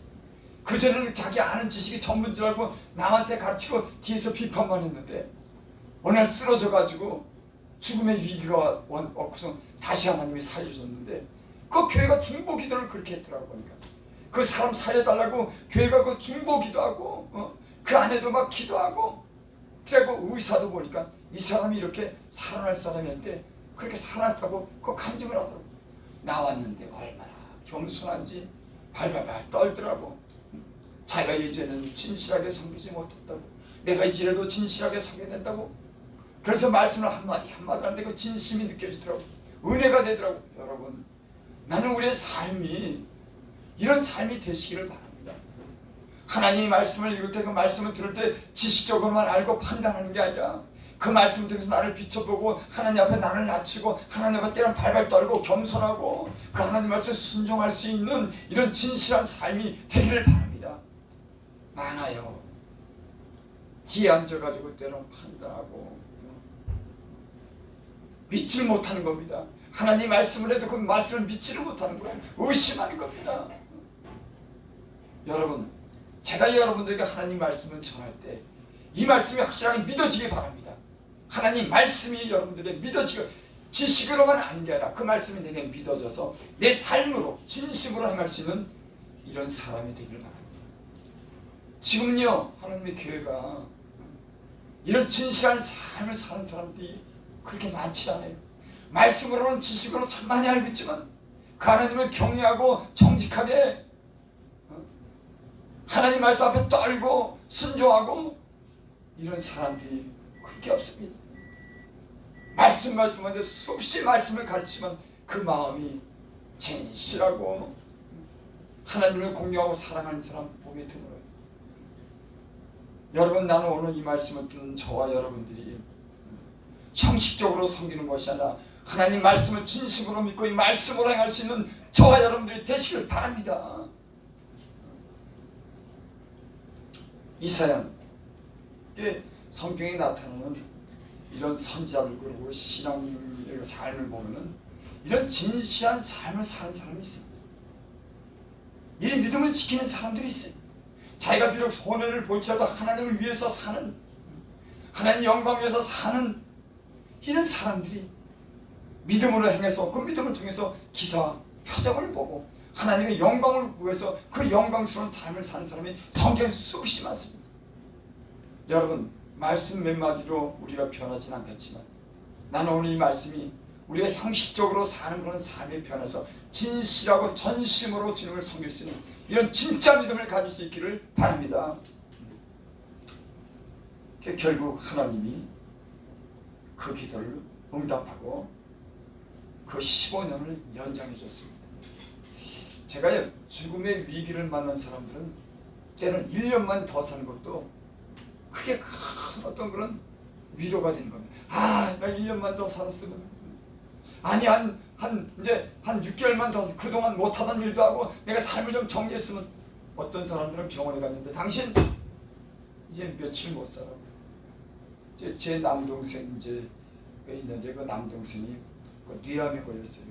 그전에는 자기 아는 지식이 전부인 줄 알고 남한테 가르치고 뒤에서 비판만 했는데 어느 날 쓰러져가지고 죽음의 위기가 왔고서 다시 하나님이 살려줬는데 그 교회가 중보 기도를 그렇게 했더라고. 그러니까 그 사람 살려달라고 교회가 그 중보 기도하고 그 안에도 막 기도하고 그리고 의사도 보니까 이 사람이 이렇게 살아날 사람이었는데 그렇게 살아났다고 그 간증을 하더라고. 나왔는데 얼마나 겸손한지 발발발 떨더라고. 자기가 예전에는 진실하게 섬기지 못했다고. 내가 이제라도 진실하게 섬겨야 된다고. 그래서 말씀을 한마디 하는데 그 진심이 느껴지더라고. 은혜가 되더라고. 여러분, 나는 우리의 삶이 이런 삶이 되시기를 바랍니다. 하나님의 말씀을 읽을 때 그 말씀을 들을 때 지식적으로만 알고 판단하는 게 아니라 그 말씀 통해서 나를 비춰보고 하나님 앞에 나를 낮추고 하나님 앞에 때는 발발 떨고 겸손하고 그 하나님 말씀에 순종할 수 있는 이런 진실한 삶이 되기를 바랍니다. 많아요. 뒤에 앉아가지고 때는 판단하고 믿지 못하는 겁니다. 하나님 말씀을 해도 그 말씀을 믿지를 못하는 거예요. 의심하는 겁니다. 여러분, 제가 여러분들에게 하나님 말씀을 전할 때 이 말씀이 확실하게 믿어지길 바랍니다. 하나님 말씀이 여러분들에게 믿어지고 지식으로만 아닌 게 아니라 그 말씀이 내게 믿어져서 내 삶으로 진심으로 행할 수 있는 이런 사람이 되길 바랍니다. 지금요 하나님의 교회가 이런 진실한 삶을 사는 사람들이 그렇게 많지 않아요. 말씀으로는 지식으로 참 많이 알고 있지만 그 하나님을 경외하고 정직하게 하나님 말씀 앞에 떨고 순종하고 이런 사람들이 그렇게 없습니다. 말씀하는데 수없이 말씀을 가르치면 그 마음이 진실하고 하나님을 공경하고 사랑하는 사람 보기 드물어요. 여러분, 나는 오늘 이 말씀을 듣는 저와 여러분들이 형식적으로 섬기는 것이 아니라 하나님 말씀을 진심으로 믿고 이 말씀으로 행할 수 있는 저와 여러분들이 되시길 바랍니다. 이사야 성경에 나타나는 이런 선지자들 그리고 신앙의 삶을 보면은 이런 진실한 삶을 사는 사람이 있습니다. 이 믿음을 지키는 사람들이 있어요. 자기가 비록 손해를 볼지라도 하나님을 위해서 사는, 하나님 영광을 위해서 사는 이런 사람들이 믿음으로 행해서 그 믿음을 통해서 기사와 표적을 보고 하나님의 영광을 구해서 그 영광스러운 삶을 사는 사람이 성경에 수없이 많습니다. 여러분, 말씀 몇 마디로 우리가 변하진 않겠지만 나는 오늘 이 말씀이 우리가 형식적으로 사는 그런 삶에 변해서 진실하고 전심으로 주님을 섬길 수 있는 이런 진짜 믿음을 가질 수 있기를 바랍니다. 결국 하나님이 그 기도를 응답하고 그 15년을 연장해 줬습니다. 제가요, 죽음의 위기를 만난 사람들은 때는 1년만 더 사는 것도 그게 큰 어떤 그런 위로가 되는 겁니다. 아, 나 1년만 더 살았으면, 아니 이제 한 6개월만 더 그동안 못하던 일도 하고 내가 삶을 좀 정리했으면. 어떤 사람들은 병원에 갔는데 당신 이제 며칠 못 살아. 제 남동생 이제 있는데 그 남동생이 그 뇌암에 걸렸어요.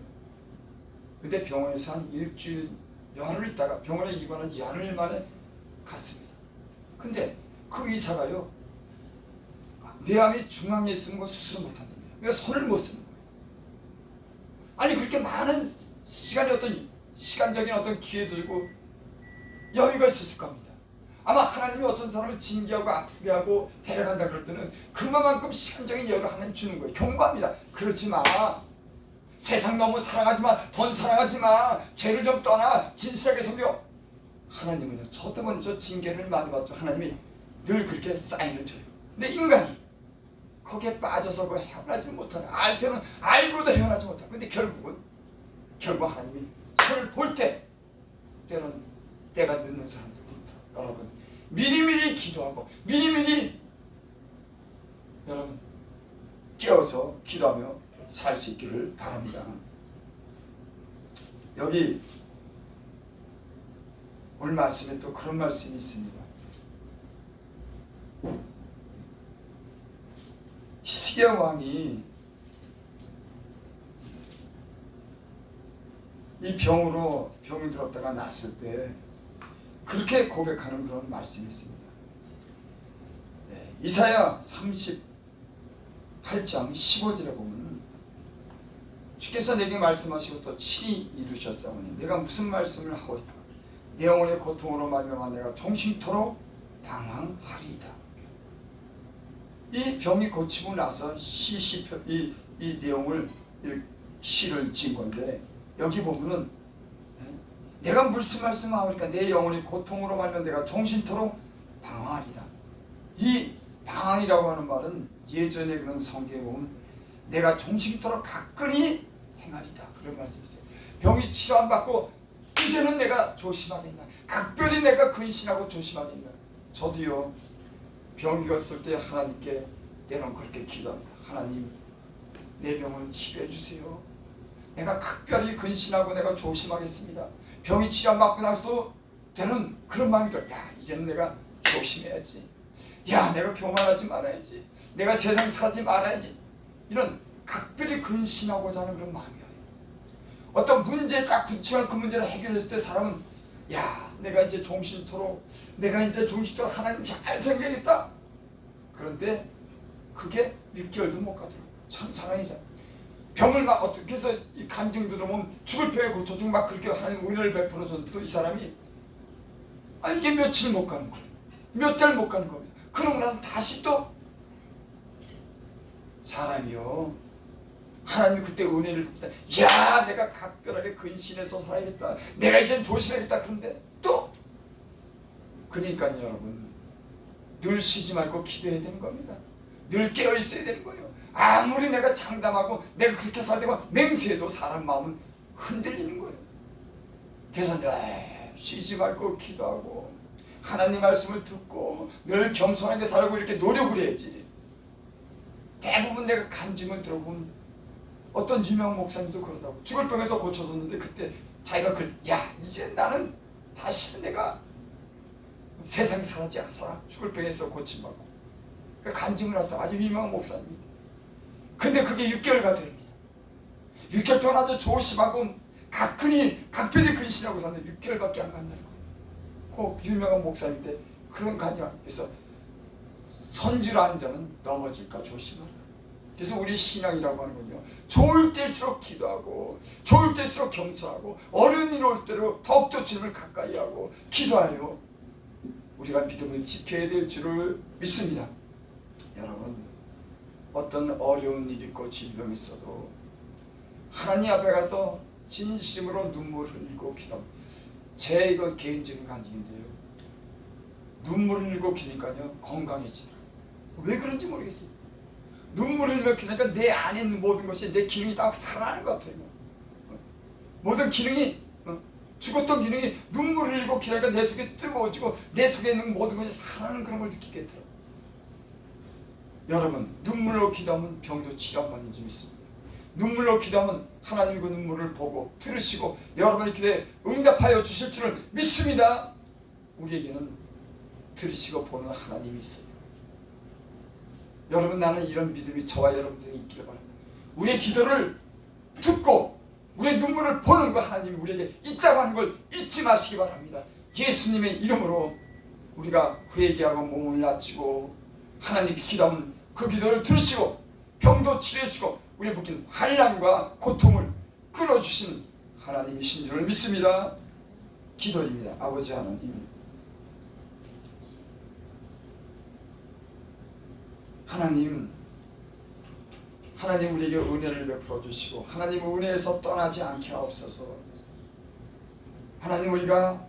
근데 병원에서 한 일주일 열흘 있다가 병원에 입원한 열흘 만에 갔습니다. 근데 그 의사가요, 뇌암이 중앙에 있으면 거 수술 못한답니다. 그러니까 손을 못 쓰는 거예요. 아니 그렇게 많은 시간이 어떤 시간적인 어떤 기회도 주고 여유가 있었을 겁니다. 아마 하나님이 어떤 사람을 징계하고 아프게 하고 데려간다 그럴 때는 그만큼 시간적인 여유를 하나님 주는 거예요. 경고합니다. 그러지 마. 세상 너무 사랑하지 마. 돈 사랑하지 마. 죄를 좀 떠나. 진실하게 섬겨. 하나님은요, 저도 먼저 징계를 많이 받죠. 하나님이 늘 그렇게 사인을 줘요. 근데 인간이 거기에 빠져서 그 헤어나지 못하는, 알 때는 알고도 헤어나지 못하는. 근데 결국 하나님이 손을 볼 때 때는 때가 늦는 사람들이 있다. 여러분 미리미리 기도하고 미리미리 여러분 깨어서 기도하며 살 수 있기를 바랍니다. 여기 오늘 말씀에 또 그런 말씀이 있습니다. 히스기야 왕이 이 병이 들었다가 났을 때 그렇게 고백하는 그런 말씀이 있습니다. 네, 이사야 38장 15절에 보면 주께서 내게 말씀하시고 또 친히 이루셨사오니 내가 무슨 말씀을 하오리까. 내 영혼의 고통으로 말미암아 내가 종신토록 방황하리이다. 이 병이 고치고 나서 이 내용을 시를 지은 건데 여기 보면은 내가 무슨 말씀을 하오리까. 내 영혼이 고통으로 말미암아 내가 종신토록 방황하리이다. 이 방황이라고 하는 말은 예전에 그런 성경에 보면 내가 종신토록 가끈히 행하리다 그런 말씀이었어요. 병이 치료 안 받고 이제는 내가 조심하겠나. 각별히 내가 근신하고 조심하겠나. 저도요, 병이 왔을 때 하나님께 때론 그렇게 기도합니다. 하나님, 내 병을 치료해 주세요. 내가 각별히 근신하고 내가 조심하겠습니다. 병이 치료 안 받고 나서도 때론 그런 마음이 들어요. 야, 이제는 내가 조심해야지. 야, 내가 교만하지 말아야지. 내가 세상 살지 말아야지. 이런 각별히 근신하고자 하는 그런 마음이에요. 어떤 문제에 딱 붙이면 그 문제를 해결했을 때 사람은 야, 내가 이제 종신토록 하나님 잘 섬겨야겠다. 그런데 그게 6개월도 못 가더라고요. 참 상황이죠. 병을 막 어떻게 해서 이 간증 들어보면 죽을 병에 고쳐주고 막 그렇게 하나님 은혜를 베풀어줬는데도 이 사람이 이게 며칠 못 가는 거예요. 몇 달 못 가는 겁니다. 그러고 나서 다시 또 사람이요, 하나님 그때 은혜를 베풀다. 야, 내가 각별하게 근신해서 살아야겠다. 내가 이제는 조심해야겠다. 그런데 또 그러니까요, 여러분 늘 쉬지 말고 기도해야 되는 겁니다. 늘 깨어 있어야 되는 거예요. 아무리 내가 장담하고 내가 그렇게 살되고 맹세해도 사람 마음은 흔들리는 거예요. 그래서 늘 쉬지 말고 기도하고 하나님 말씀을 듣고 늘 겸손하게 살고 이렇게 노력을 해야지. 대부분 내가 간증을 들어보면 어떤 유명 목사님도 그러더라고. 죽을 병에서 고쳐줬는데 그때 자기가 야, 이제 나는 다시 내가 세상에 살지 않아. 죽을 병에서 고침받고 간증을 하다. 아주 유명한 목사님입니다. 근데 그게 6개월 가더랍니다. 6개월 동안 아주 조심하고 각별히 근신하고 사는데 6개월밖에 안 간다는 거예요. 그 유명한 목사님인데 그런 간증을 해서 선주라는 자는 넘어질까 조심하라. 그래서 우리 신앙이라고 하는 건요, 좋을 때일수록 기도하고 좋을 때일수록 겸손하고 어려운 일 올 때로 더욱더 주님을 가까이 하고 기도하여 우리가 믿음을 지켜야 될 줄을 믿습니다. 여러분, 어떤 어려운 일이 있고 질병이 있어도 하나님 앞에 가서 진심으로 눈물 흘리고 기도. 제 이건 개인적인 간증인데요. 눈물 흘리고 기니까요 건강해지더라고요. 왜 그런지 모르겠어요. 눈물 흘리며 기니까 내 안에 있는 모든 것이, 내 기능이 다 살아나는 것 같아요. 모든 기능이, 죽었던 기능이 눈물 흘리고 기니까 내 속에 뜨거워지고 내 속에 있는 모든 것이 살아나는 그런 걸 느끼겠더라고요. 여러분, 눈물로 기도하면 병도 치료받는 줄 믿습니다. 눈물로 기도하면 하나님이 그 눈물을 보고 들으시고 여러분의 기도에 응답하여 주실 줄을 믿습니다. 우리에게는 들으시고 보는 하나님이 있어요. 여러분, 나는 이런 믿음이 저와 여러분들이 있기를 바랍니다. 우리의 기도를 듣고 우리의 눈물을 보는 그 하나님이 우리에게 있다고 하는 걸 잊지 마시기 바랍니다. 예수님의 이름으로 우리가 회개하고 몸을 낮추고 하나님께 기도하면 그 기도를 들으시고 병도 치료해주시고 우리의 묶인 환난과 고통을 끊어주신 하나님이신 줄을 믿습니다. 기도입니다. 아버지 하나님, 하나님 우리에게 은혜를 베풀어 주시고 하나님 은혜에서 떠나지 않게 하옵소서. 하나님, 우리가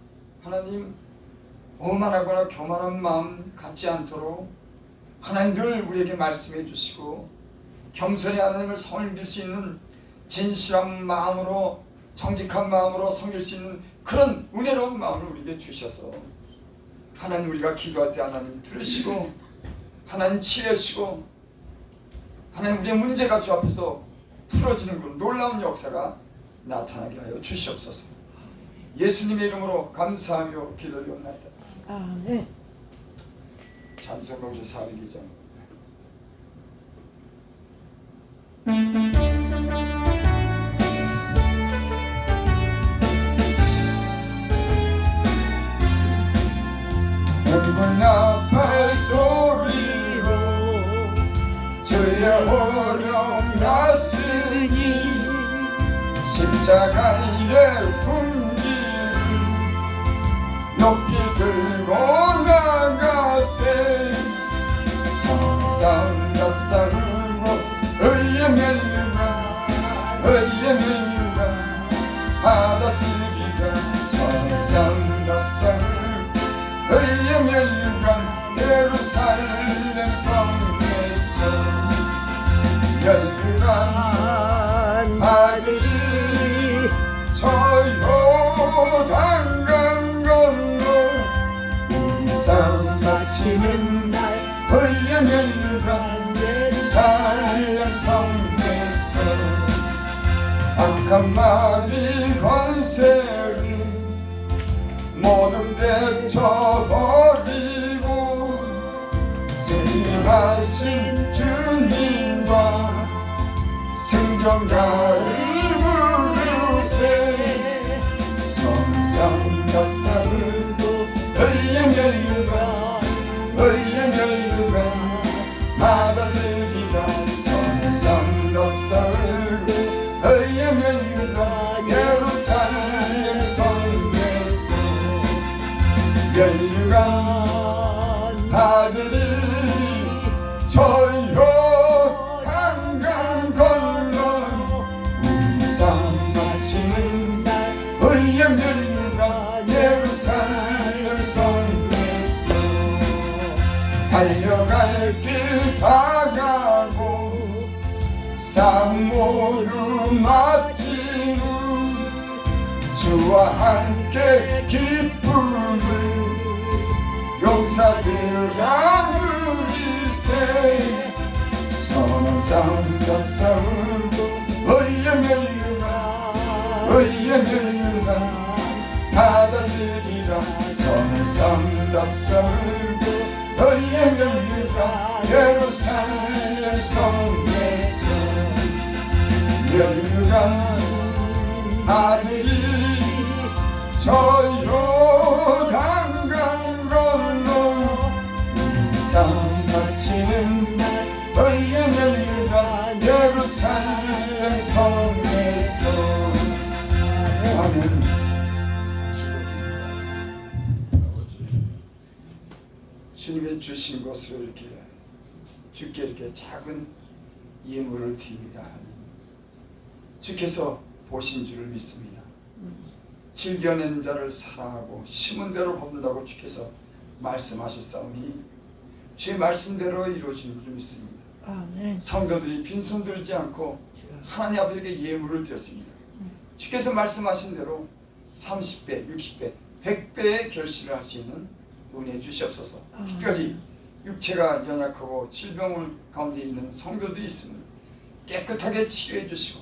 오만하거나 교만한 마음 갖지 않도록 하나님 늘 우리에게 말씀해 주시고 겸손히 하나님을 섬길 수 있는 진실한 마음으로, 정직한 마음으로 섬길 수 있는 그런 은혜로운 마음을 우리에게 주셔서 하나님, 우리가 기도할 때 하나님 들으시고 하나님 치료하시고 하나님 우리의 문제가 주 앞에서 풀어지는 그런 놀라운 역사가 나타나게 하여 주시옵소서. 예수님의 이름으로 감사하며 기도드리옵나이다. 아멘. 찬송가 402장. 넓은 나팔 소리로 주의 오령 났으니 십자가의 분기를 높이 들고 나가세. 성삼가상으로 의의 멸류관 받았으리라. 성삼가상으로 의의 멸류관 예루살렘 성에서 멸류관 아들이 저 요단강 건너 이상 마치는 날 의의 멸류관 예루살렘 성에서 악한 마귀 권세를 모두 떼쳐버리고 승리하신 주님과 승전가를 부르세. 성삼가상으로 의의 멸류관 받았으리라. 성삼가상으로 의의 멸류관 예루살렘 성에서 멸류관 아들이 저 요단강 건너 우상 마치는 날 의의 멸류관 예루살렘 성에서 달려갈 길 다가고 산모루 마치루 주와 함께 기쁨을 용사들아 누리세. 성삼가상으로 의의 멸류관 받았으리라. 성삼가상으로 의의 멸류관 예루살렘 성에서 멸류관 아들이 저 요단강 건너 우상 바치는 날 의의 멸류관 예루살렘 성에서. 아멘. 주님이 주신 것을 이렇게 주께 이렇게 작은 예물을 드립니다. 하나님, 주께서 보신 줄을 믿습니다. 질겨낸 자를 사랑하고 심은 대로 거둔다고 주께서 말씀하셨사오니 주의 말씀대로 이루어지는 줄 믿습니다. 아멘. 성도들이 빈손 들지 않고 하나님 앞에 예물을 드렸습니다. 주께서 말씀하신 대로 30배, 60배, 100배의 결실을 할 수 있는 은혜 주시옵소서. 특별히 육체가 연약하고 질병을 가운데 있는 성도들이 있으면 깨끗하게 치료해 주시고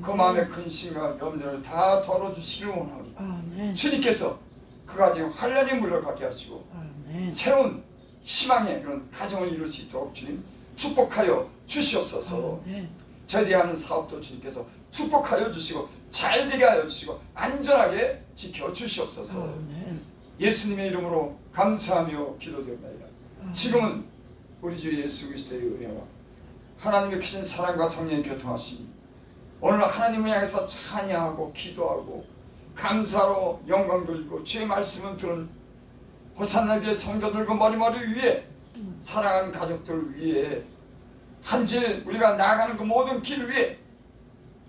그 마음의 근심과 염려를 다 덜어주시기를 원하오니 아멘. 주님께서 그 가정에 환란이 물러가게 하시고 아멘. 새로운 희망의 그런 가정을 이룰 수 있도록 주님 축복하여 주시옵소서. 아멘. 저희들이 하는 사업도 주님께서 축복하여 주시고 잘 되게 하여 주시고 안전하게 지켜 주시옵소서. 아멘. 예수님의 이름으로 감사하며 기도드립니다. 지금은 우리 주 예수 그리스도의 은혜와 하나님의 크신 사랑과 성령의 교통하심이 오늘 하나님을 향해서 찬양하고 기도하고 감사로 영광 돌리고 주의 말씀을 들은 호산나교의 성도들과 머리머리 위에 사랑하는 가족들 위에 한 줄 우리가 나아가는 그 모든 길 위에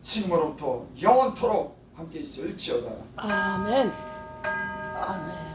지금으로부터 영원토록 함께 있을지어다. 아멘. 아멘.